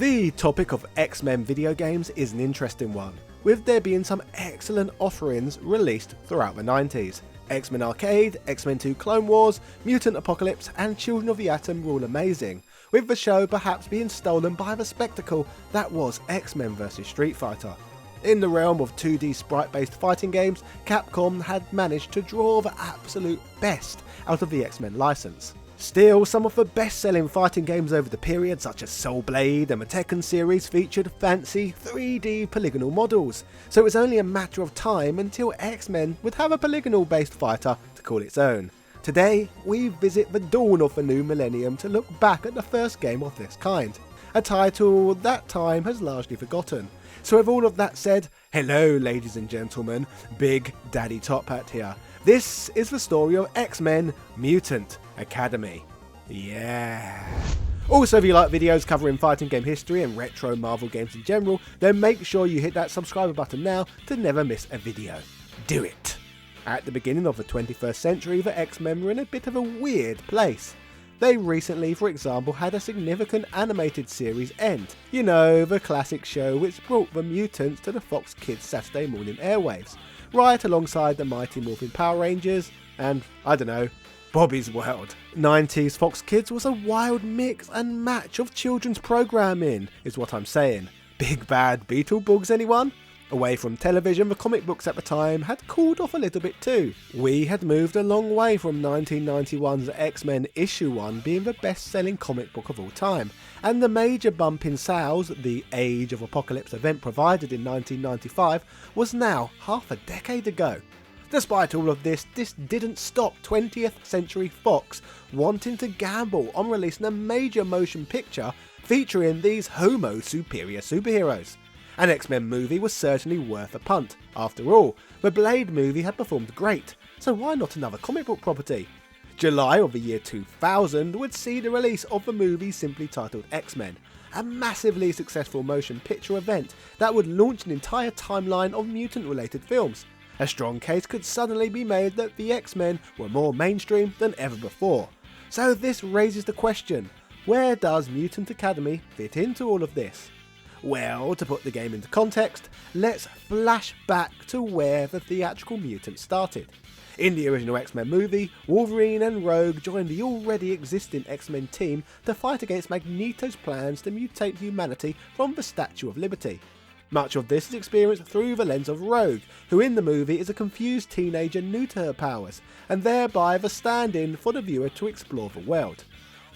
The topic of X-Men video games is an interesting one, with there being some excellent offerings released throughout the 90s. X-Men Arcade, X-Men 2 Clone Wars, Mutant Apocalypse and Children of the Atom were all amazing, with the show perhaps being stolen by the spectacle that was X-Men vs Street Fighter. In the realm of 2D sprite-based fighting games, Capcom had managed to draw the absolute best out of the X-Men license. Still, some of the best-selling fighting games over the period, such as Soul Blade and the Tekken series, featured fancy 3D polygonal models, so it was only a matter of time until X-Men would have a polygonal-based fighter to call its own. Today, we visit the dawn of the new millennium to look back at the first game of this kind, a title that time has largely forgotten. So with all of that said, hello ladies and gentlemen, Big Daddy Top Hat here. This is the story of X-Men Mutant Academy. Yeah. Also, if you like videos covering fighting game history and retro Marvel games in general, then make sure you hit that subscribe button now to never miss a video. Do it! At the beginning of the 21st century, the X-Men were in a bit of a weird place. They recently, for example, had a significant animated series end. You know, the classic show which brought the mutants to the Fox Kids Saturday morning airwaves, right alongside the Mighty Morphin Power Rangers and, I don't know, Bobby's World. 90s Fox Kids was a wild mix and match of children's programming, is what I'm saying. Big bad Beetlebugs, anyone? Away from television, the comic books at the time had cooled off a little bit too. We had moved a long way from 1991's X-Men Issue 1 being the best-selling comic book of all time, and the major bump in sales the Age of Apocalypse event provided in 1995 was now half a decade ago. Despite all of this didn't stop 20th Century Fox wanting to gamble on releasing a major motion picture featuring these homo superior superheroes. An X-Men movie was certainly worth a punt. After all, the Blade movie had performed great, so why not another comic book property? July of the year 2000 would see the release of the movie simply titled X-Men, a massively successful motion picture event that would launch an entire timeline of mutant-related films. A strong case could suddenly be made that the X-Men were more mainstream than ever before. So this raises the question, where does Mutant Academy fit into all of this? Well, to put the game into context, let's flash back to where the theatrical mutant started. In the original X-Men movie, Wolverine and Rogue joined the already existing X-Men team to fight against Magneto's plans to mutate humanity from the Statue of Liberty. Much of this is experienced through the lens of Rogue, who in the movie is a confused teenager new to her powers, and thereby the stand-in for the viewer to explore the world.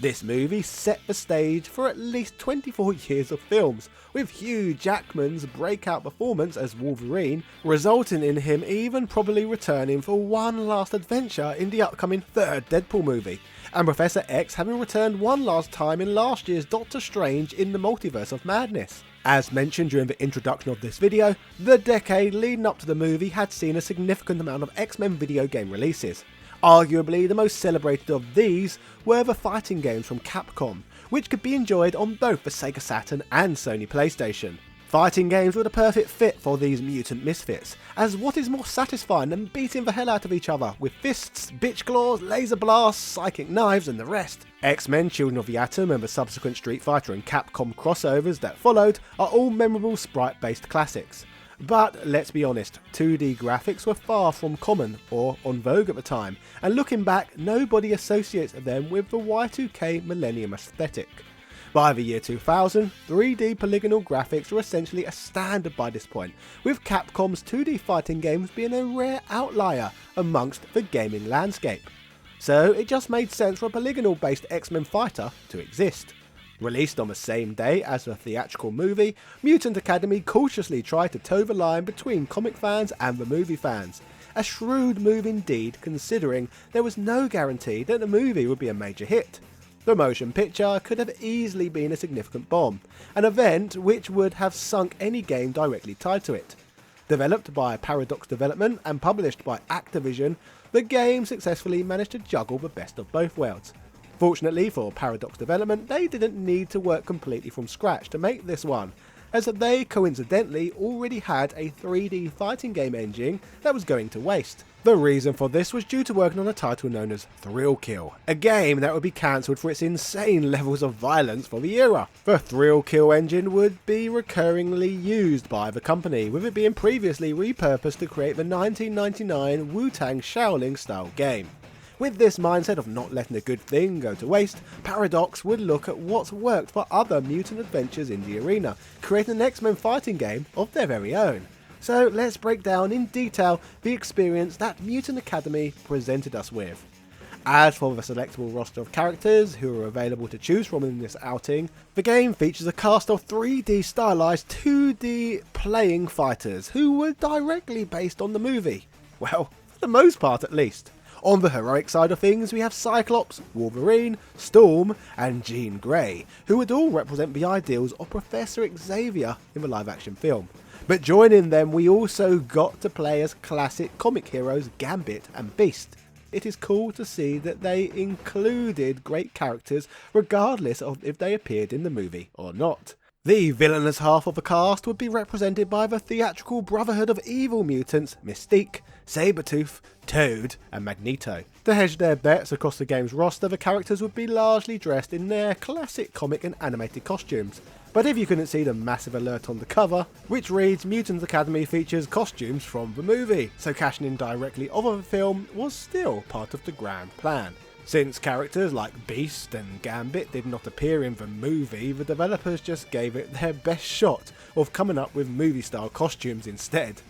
This movie set the stage for at least 24 years of films, with Hugh Jackman's breakout performance as Wolverine resulting in him even probably returning for one last adventure in the upcoming third Deadpool movie, and Professor X having returned one last time in last year's Doctor Strange in the Multiverse of Madness. As mentioned during the introduction of this video, the decade leading up to the movie had seen a significant amount of X-Men video game releases. Arguably the most celebrated of these were the fighting games from Capcom, which could be enjoyed on both the Sega Saturn and Sony PlayStation. Fighting games were the perfect fit for these mutant misfits, as what is more satisfying than beating the hell out of each other with fists, bitch claws, laser blasts, psychic knives and the rest? X-Men, Children of the Atom and the subsequent Street Fighter and Capcom crossovers that followed are all memorable sprite-based classics. But let's be honest, 2D graphics were far from common or en vogue at the time, and looking back, nobody associates them with the Y2K millennium aesthetic. By the year 2000, 3D polygonal graphics were essentially a standard by this point, with Capcom's 2D fighting games being a rare outlier amongst the gaming landscape. So it just made sense for a polygonal based X-Men fighter to exist. Released on the same day as the theatrical movie, Mutant Academy cautiously tried to toe the line between comic fans and the movie fans. A shrewd move indeed, considering there was no guarantee that the movie would be a major hit. The motion picture could have easily been a significant bomb, an event which would have sunk any game directly tied to it. Developed by Paradox Development and published by Activision, the game successfully managed to juggle the best of both worlds. Fortunately for Paradox Development, they didn't need to work completely from scratch to make this one, as they coincidentally already had a 3D fighting game engine that was going to waste. The reason for this was due to working on a title known as Thrill Kill, a game that would be cancelled for its insane levels of violence for the era. The Thrill Kill engine would be recurringly used by the company, with it being previously repurposed to create the 1999 Wu-Tang Shaolin style game. With this mindset of not letting a good thing go to waste, Paradox would look at what's worked for other mutant adventures in the arena, creating an X-Men fighting game of their very own. So let's break down in detail the experience that Mutant Academy presented us with. As for the selectable roster of characters who are available to choose from in this outing, the game features a cast of 3D stylized 2D playing fighters who were directly based on the movie. Well, for the most part at least. On the heroic side of things, we have Cyclops, Wolverine, Storm, and Jean Grey, who would all represent the ideals of Professor Xavier in the live-action film. But joining them, we also got to play as classic comic heroes Gambit and Beast. It is cool to see that they included great characters regardless of if they appeared in the movie or not. The villainous half of the cast would be represented by the theatrical Brotherhood of Evil Mutants, Mystique, Sabretooth, Toad, and Magneto. To hedge their bets across the game's roster, the characters would be largely dressed in their classic comic and animated costumes. But if you couldn't see the massive alert on the cover, which reads Mutant Academy features costumes from the movie, so cashing in directly off of the film was still part of the grand plan. Since characters like Beast and Gambit did not appear in the movie, the developers just gave it their best shot of coming up with movie-style costumes instead.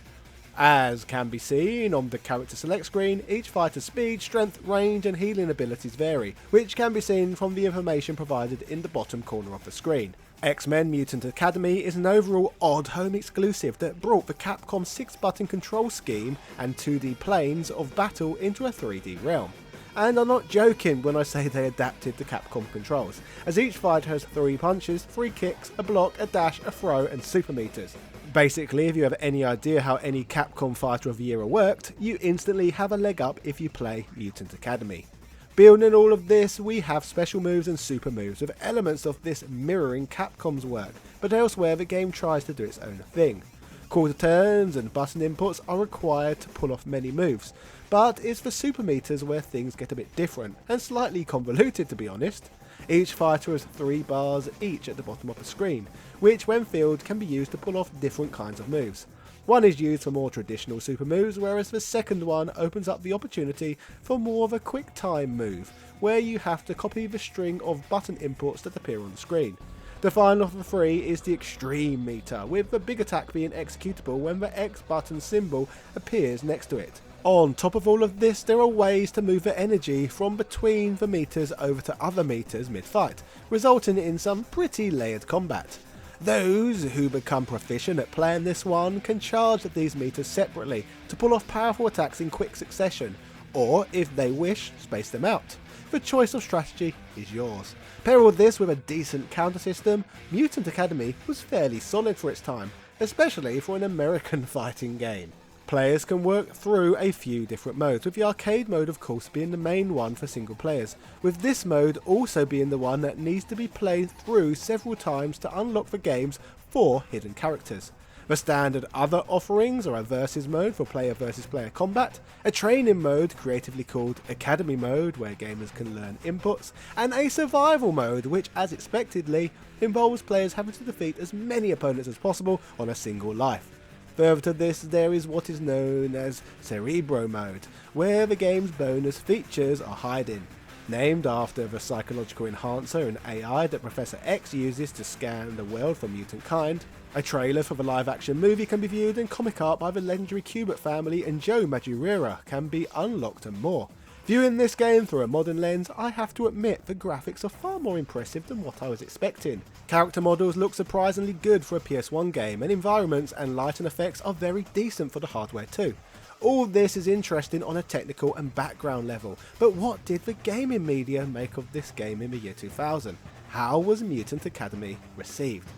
As can be seen on the character select screen, each fighter's speed, strength, range and healing abilities vary, which can be seen from the information provided in the bottom corner of the screen. X-Men Mutant Academy is an overall odd home exclusive that brought the Capcom 6-button control scheme and 2D planes of battle into a 3D realm. And I'm not joking when I say they adapted the Capcom controls, as each fighter has 3 punches, 3 kicks, a block, a dash, a throw and super meters. Basically, if you have any idea how any Capcom fighter of the era worked, you instantly have a leg up if you play Mutant Academy. Building all of this, we have special moves and super moves with elements of this mirroring Capcom's work, but elsewhere the game tries to do its own thing. Quarter turns and button inputs are required to pull off many moves, but it's the super meters where things get a bit different, and slightly convoluted to be honest. Each fighter has 3 bars each at the bottom of the screen, which when filled can be used to pull off different kinds of moves. One is used for more traditional super moves, whereas the second one opens up the opportunity for more of a quick time move, where you have to copy the string of button inputs that appear on the screen. The final of the 3 is the extreme meter, with the big attack being executable when the X button symbol appears next to it. On top of all of this, there are ways to move the energy from between the meters over to other meters mid-fight, resulting in some pretty layered combat. Those who become proficient at playing this one can charge at these meters separately to pull off powerful attacks in quick succession, or if they wish, space them out. The choice of strategy is yours. Pair all this with a decent counter system, Mutant Academy was fairly solid for its time, especially for an American fighting game. Players can work through a few different modes, with the arcade mode of course being the main one for single players, with this mode also being the one that needs to be played through several times to unlock the game's 4 hidden characters. The standard other offerings are a versus mode for player versus player combat, a training mode creatively called Academy mode where gamers can learn inputs, and a survival mode which, as expectedly, involves players having to defeat as many opponents as possible on a single life. Further to this, there is what is known as Cerebro mode, where the game's bonus features are hiding. Named after the psychological enhancer and AI that Professor X uses to scan the world for mutant kind, a trailer for the live-action movie can be viewed, and comic art by the legendary Kubert family and Joe Madureira can be unlocked and more. Viewing this game through a modern lens, I have to admit the graphics are far more impressive than what I was expecting. Character models look surprisingly good for a PS1 game, and environments and lighting effects are very decent for the hardware too. All this is interesting on a technical and background level, but what did the gaming media make of this game in the year 2000? How was Mutant Academy received?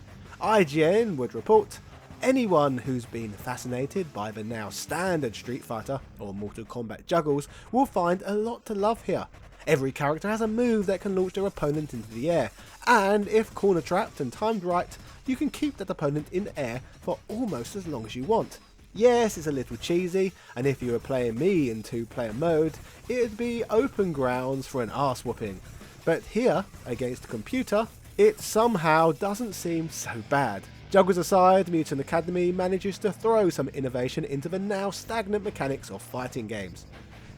IGN would report, anyone who's been fascinated by the now standard Street Fighter or Mortal Kombat juggles will find a lot to love here. Every character has a move that can launch their opponent into the air, and if corner trapped and timed right, you can keep that opponent in the air for almost as long as you want. Yes, it's a little cheesy, and if you were playing me in 2-player mode, it'd be open grounds for an arse whooping. But here, against a computer, it somehow doesn't seem so bad. Juggles aside, Mutant Academy manages to throw some innovation into the now stagnant mechanics of fighting games.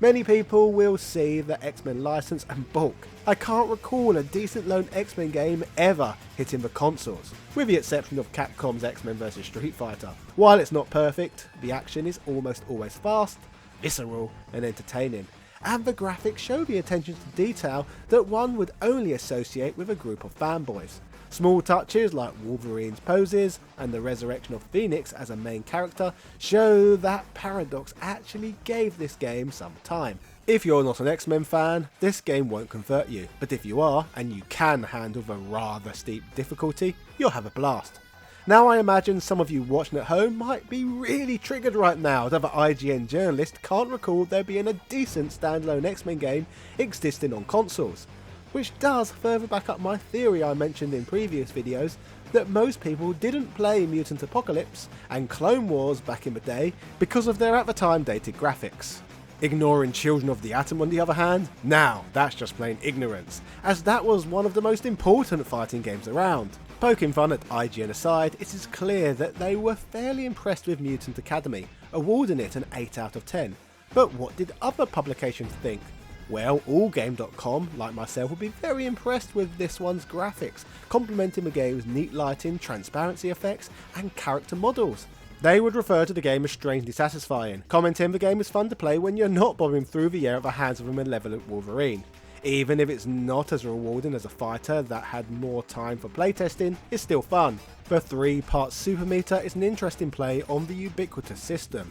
Many people will see the X-Men license and balk. I can't recall a decent lone X-Men game ever hitting the consoles, with the exception of Capcom's X-Men vs Street Fighter. While it's not perfect, the action is almost always fast, visceral and entertaining, and the graphics show the attention to detail that one would only associate with a group of fanboys. Small touches like Wolverine's poses and the resurrection of Phoenix as a main character show that Paradox actually gave this game some time. If you're not an X-Men fan, this game won't convert you, but if you are, and you can handle the rather steep difficulty, you'll have a blast. Now I imagine some of you watching at home might be really triggered right now that the IGN journalist can't recall there being a decent standalone X-Men game existing on consoles. Which does further back up my theory I mentioned in previous videos that most people didn't play Mutant Apocalypse and Clone Wars back in the day because of their at the time dated graphics. Ignoring Children of the Atom on the other hand, now that's just plain ignorance, as that was one of the most important fighting games around. Poking fun at IGN aside, it is clear that they were fairly impressed with Mutant Academy, awarding it an 8 out of 10. But what did other publications think? Well, AllGame.com, like myself, will be very impressed with this one's graphics, complementing the game's neat lighting, transparency effects, and character models. They would refer to the game as strangely satisfying, commenting the game is fun to play when you're not bobbing through the air at the hands of a malevolent Wolverine. Even if it's not as rewarding as a fighter that had more time for playtesting, it's still fun. The 3-part Super Meter is an interesting play on the ubiquitous system.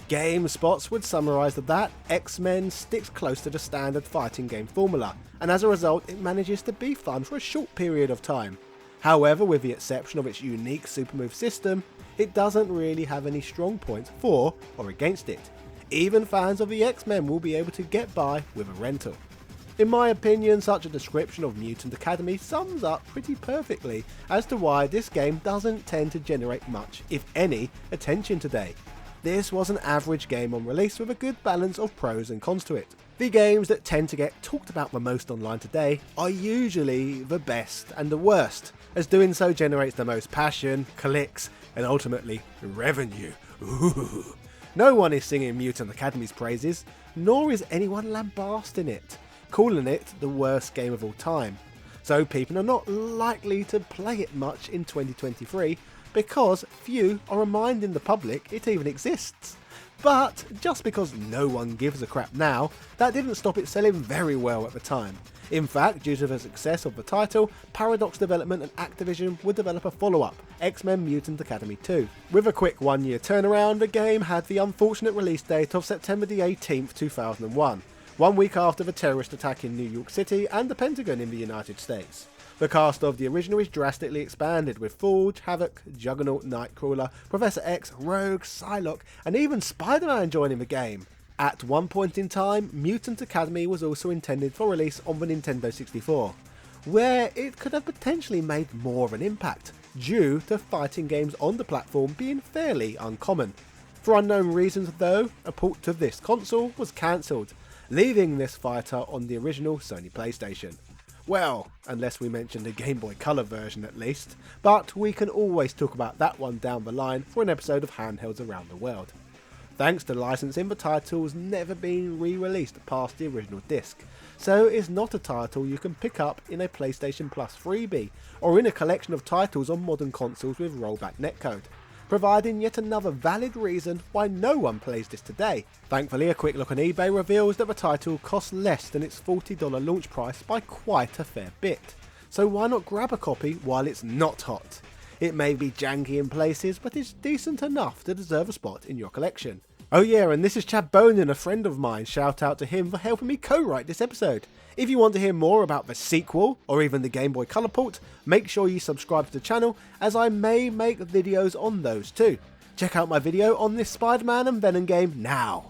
GameSpots would summarise that X-Men sticks close to the standard fighting game formula, and as a result it manages to be fun for a short period of time. However, with the exception of its unique super move system, it doesn't really have any strong points for or against it. Even fans of the X-Men will be able to get by with a rental. In my opinion, such a description of Mutant Academy sums up pretty perfectly as to why this game doesn't tend to generate much, if any, attention today. This was an average game on release with a good balance of pros and cons to it. The games that tend to get talked about the most online today are usually the best and the worst, as doing so generates the most passion, clicks, and ultimately revenue. Ooh. No one is singing Mutant Academy's praises, nor is anyone lambasting it, calling it the worst game of all time. So people are not likely to play it much in 2023, because few are reminding the public it even exists. But just because no one gives a crap now, that didn't stop it selling very well at the time. In fact, due to the success of the title, Paradox Development and Activision would develop a follow-up, X-Men Mutant Academy 2. With a quick 1-year turnaround, the game had the unfortunate release date of September the 18th, 2001, 1 week after the terrorist attack in New York City and the Pentagon in the United States. The cast of the original is drastically expanded with Forge, Havoc, Juggernaut, Nightcrawler, Professor X, Rogue, Psylocke, and even Spider-Man joining the game. At one point in time, Mutant Academy was also intended for release on the Nintendo 64, where it could have potentially made more of an impact, due to fighting games on the platform being fairly uncommon. For unknown reasons though, a port to this console was cancelled, leaving this fighter on the original Sony PlayStation. Well, unless we mention the Game Boy Color version at least, but we can always talk about that one down the line for an episode of Handhelds Around the World. Thanks to licensing, the title's never been re-released past the original disc, so it's not a title you can pick up in a PlayStation Plus freebie, or in a collection of titles on modern consoles with rollback netcode, providing yet another valid reason why no one plays this today. Thankfully, a quick look on eBay reveals that the title costs less than its $40 launch price by quite a fair bit, so why not grab a copy while it's not hot? It may be janky in places, but it's decent enough to deserve a spot in your collection. Oh yeah, and this is Chad Bonin, a friend of mine. Shout out to him for helping me co-write this episode. If you want to hear more about the sequel, or even the Game Boy Color port, make sure you subscribe to the channel, as I may make videos on those too. Check out my video on this Spider-Man and Venom game now.